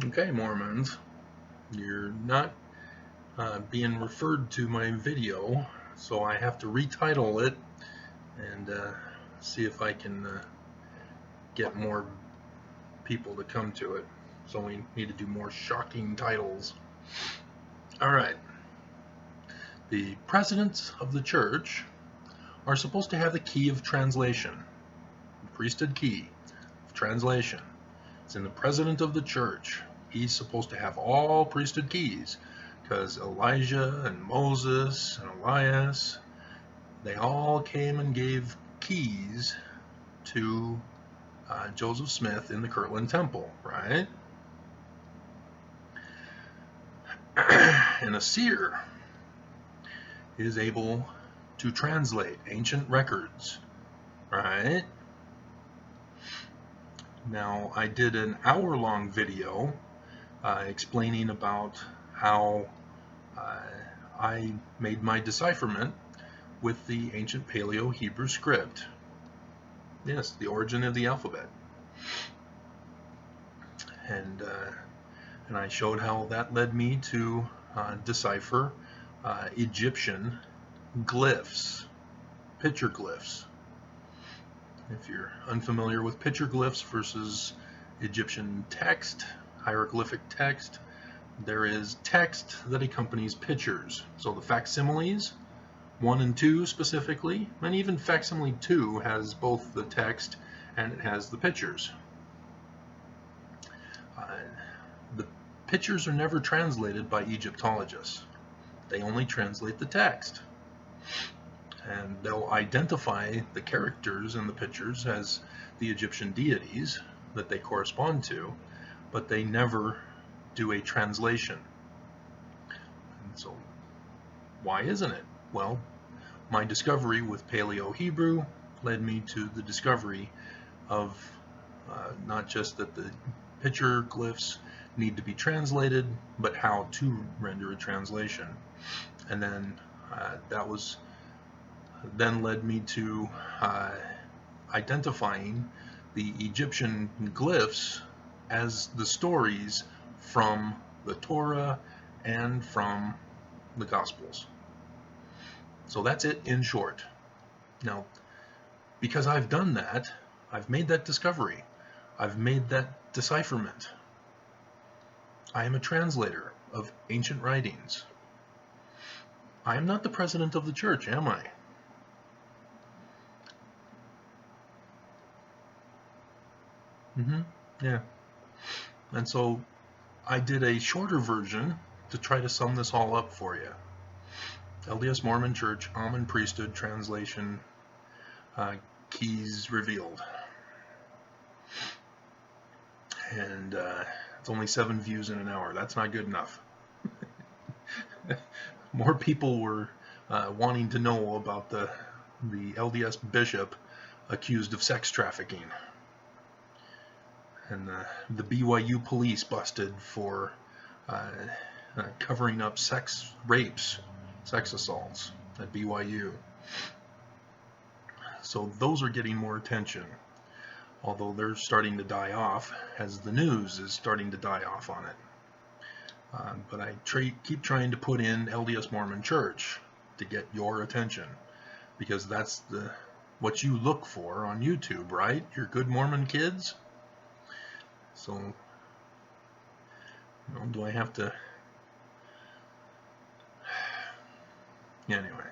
Okay, Mormons, you're not being referred to my video, so I have to retitle it and see if I can get more people to come to it. So we need to do more shocking titles. Alright, the presidents of the church are supposed to have the key of translation, the priesthood key of translation. It's in the president of the church. He's supposed to have all priesthood keys, because Elijah and Moses and Elias, they all came and gave keys to Joseph Smith in the Kirtland Temple, right? And a seer is able to translate ancient records, right? Now, I did an hour-long video explaining about how I made my decipherment with the ancient Paleo-Hebrew script. Yes, the origin of the alphabet. And I showed how that led me to decipher Egyptian glyphs, petroglyphs. If you're unfamiliar with petroglyphs versus Egyptian text, hieroglyphic text, there is text that accompanies pictures. So the facsimiles, 1 and 2 specifically, and even facsimile 2 has both the text and it has the pictures. The pictures are never translated by Egyptologists. They only translate the text. And they'll identify the characters in the pictures as the Egyptian deities that they correspond to, but they never do a translation. And so, why isn't it? Well, my discovery with Paleo-Hebrew led me to the discovery of not just that the picture glyphs need to be translated, but how to render a translation. And then that was then led me to identifying the Egyptian glyphs as the stories from the Torah and from the Gospels. So that's it in short. Now, because I've done that, I've made that discovery, I've made that decipherment. I am a translator of ancient writings. I am not the president of the church, am I? Yeah. And so I did a shorter version to try to sum this all up for you. LDS Mormon Church, Ahman Priesthood Translation, keys revealed. And it's only 7 views in an hour. That's not good enough. More people were wanting to know about the LDS bishop accused of sex trafficking. And the BYU police busted for covering up sex rapes, sex assaults at BYU. So those are getting more attention, although they're starting to die off as the news is starting to die off on it. But I keep trying to put in LDS Mormon Church to get your attention, because that's what you look for on YouTube, right? Your good Mormon kids. So, do I have to? Anyway,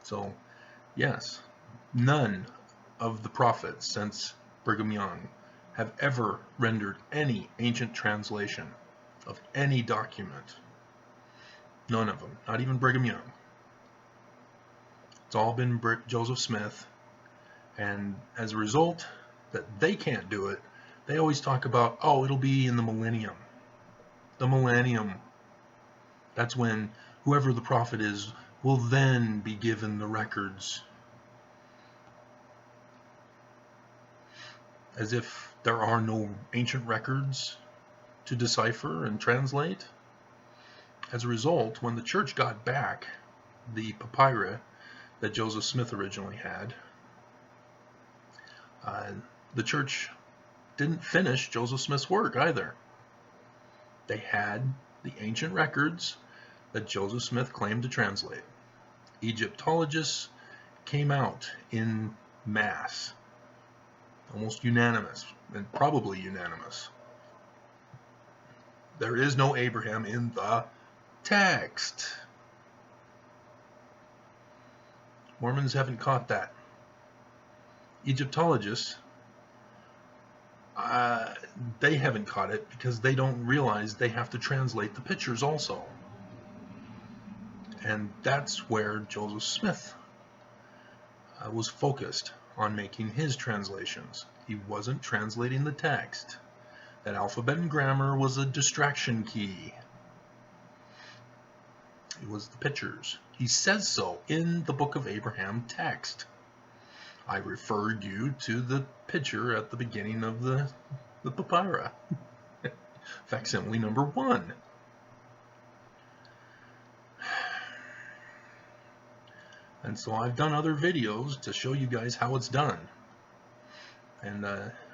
so yes, none of the prophets since Brigham Young have ever rendered any ancient translation of any document. None of them, not even Brigham Young. It's all been Joseph Smith, and as a result, that they can't do it, they always talk about, oh, it'll be in the millennium. The millennium. That's when whoever the prophet is will then be given the records. As if there are no ancient records to decipher and translate. As a result, when the church got back the papyri that Joseph Smith originally had, the church didn't finish Joseph Smith's work either. They had the ancient records that Joseph Smith claimed to translate. Egyptologists came out in mass, almost unanimous, and probably unanimous. There is no Abraham in the text. Mormons haven't caught that. Egyptologists, they haven't caught it because they don't realize they have to translate the pictures also. And that's where Joseph Smith was focused on making his translations. He wasn't translating the text. That alphabet and grammar was a distraction key. It was the pictures. He says so in the Book of Abraham text. I referred you to the picture at the beginning of the papyri. Facsimile number 1. And so I've done other videos to show you guys how it's done. And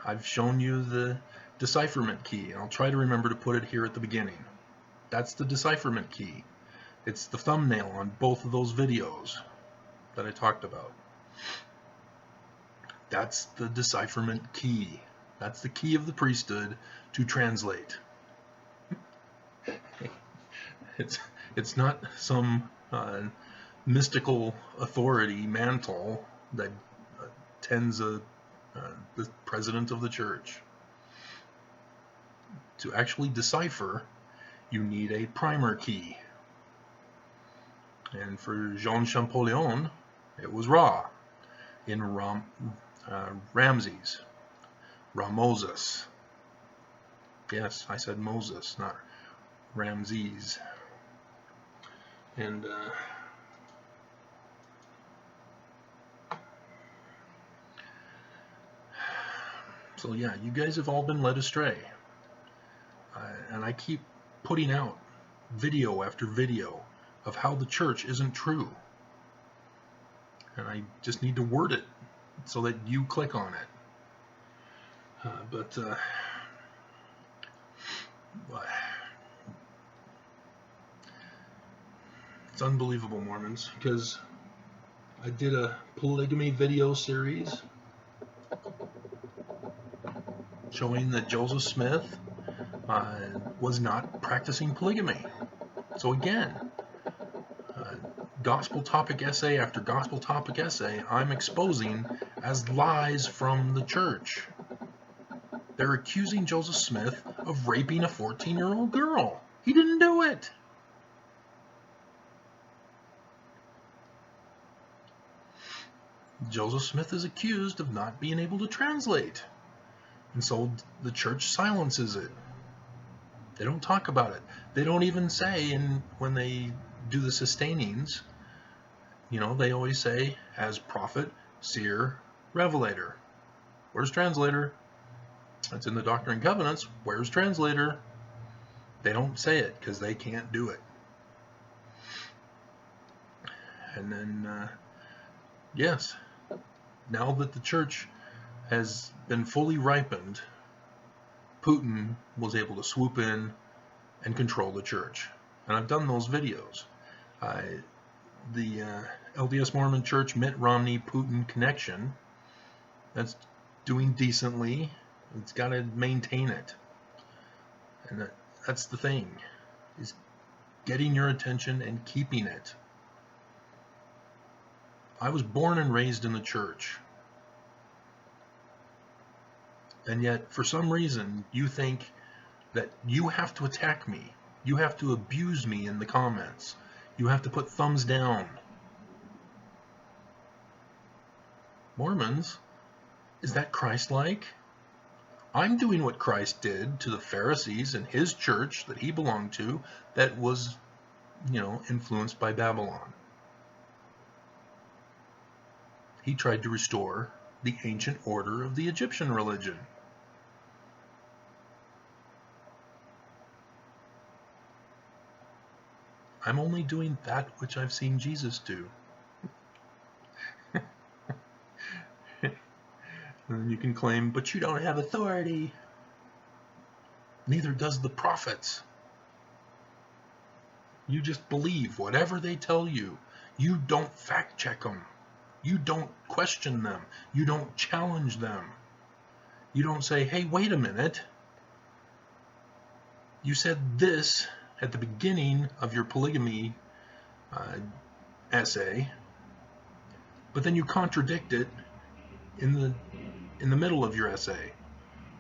I've shown you the decipherment key. I'll try to remember to put it here at the beginning. That's the decipherment key. It's the thumbnail on both of those videos that I talked about. That's the decipherment key. That's the key of the priesthood to translate. It's not some mystical authority mantle that tends the president of the church. To actually decipher, you need a primer key. And for Jean Champollion, it was Ra in Ramses, Ramoses. Yes, I said Moses, not Ramses. And so yeah, you guys have all been led astray. And I keep putting out video after video of how the church isn't true. And I just need to word it so that you click on it. It's unbelievable, Mormons, because I did a polygamy video series showing that Joseph Smith was not practicing polygamy. So again, gospel topic essay after gospel topic essay, I'm exposing as lies from the church. They're accusing Joseph Smith of raping a 14-year-old girl. He didn't do it. Joseph Smith is accused of not being able to translate. And so the church silences it. They don't talk about it. They don't even say, when they do the sustainings, they always say, as prophet, seer, revelator. Where's translator? That's in the Doctrine and Covenants. Where's translator? They don't say it because they can't do it. And then, yes, now that the church has been fully ripened, Putin was able to swoop in and control the church. And I've done those videos. The LDS Mormon Church Mitt Romney Putin connection, that's doing decently. It's got to maintain it. And that's the thing, is getting your attention and keeping it. I was born and raised in the church. And yet, for some reason, you think that you have to attack me. You have to abuse me in the comments. You have to put thumbs down. Mormons, is that Christ-like? I'm doing what Christ did to the Pharisees in his church that he belonged to that was, influenced by Babylon. He tried to restore the ancient order of the Egyptian religion. I'm only doing that which I've seen Jesus do. And you can claim, but you don't have authority. Neither does the prophets. You just believe whatever they tell you. You don't fact check them. You don't question them. You don't challenge them. You don't say, hey, wait a minute. You said this at the beginning of your polygamy essay, but then you contradict it in the middle of your essay.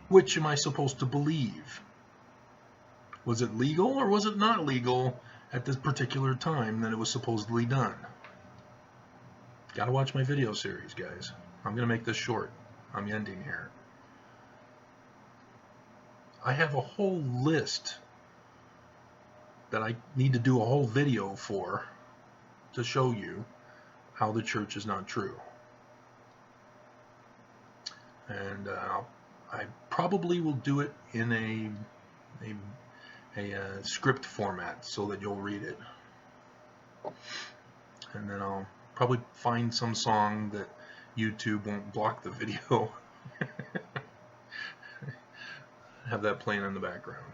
Which am I supposed to believe? Was it legal or was it not legal at this particular time that it was supposedly done? Gotta watch my video series, guys. I'm gonna make this short. I'm ending here. I have a whole list that I need to do a whole video for to show you how the church is not true. And I probably will do it in a script format so that you'll read it. And then I'll probably find some song that YouTube won't block the video. Have that playing in the background,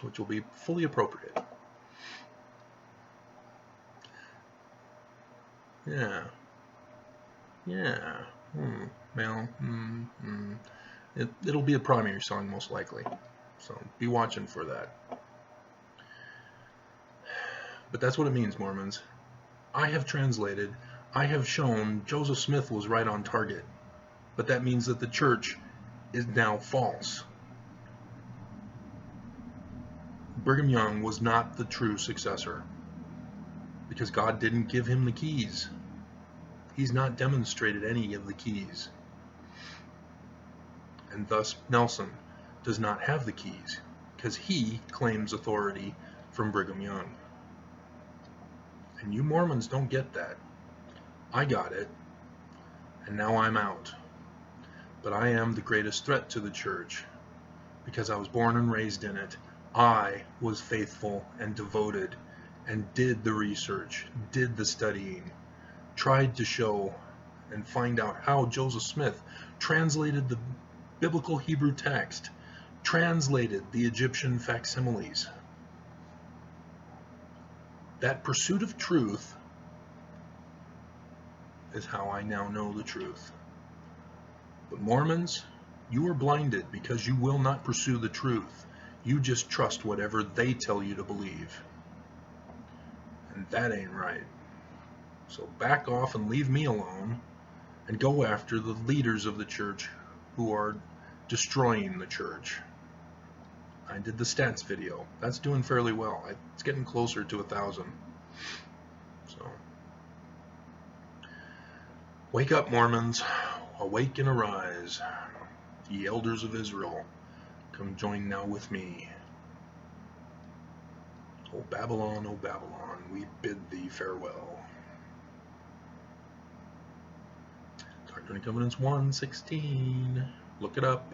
which will be fully appropriate. Yeah. Well, it'll be a primary song most likely, so be watching for that. But that's what it means, Mormons. I have translated, I have shown Joseph Smith was right on target, but that means that the church is now false. Brigham Young was not the true successor because God didn't give him the keys. He's not demonstrated any of the keys. And thus Nelson does not have the keys because he claims authority from Brigham Young. And you Mormons don't get that. I got it, and now I'm out. But I am the greatest threat to the church because I was born and raised in it. I was faithful and devoted and did the research, did the studying, tried to show and find out how Joseph Smith translated the biblical Hebrew text, translated the Egyptian facsimiles. That pursuit of truth is how I now know the truth. But Mormons, you are blinded because you will not pursue the truth. You just trust whatever they tell you to believe. And that ain't right. So back off and leave me alone and go after the leaders of the church who are destroying the church. I did the stats video. That's doing fairly well. It's getting closer to 1,000. So wake up, Mormons. Awake and arise. Ye elders of Israel, come join now with me. O Babylon, we bid thee farewell. Doctrine and Covenants 1:16. Look it up.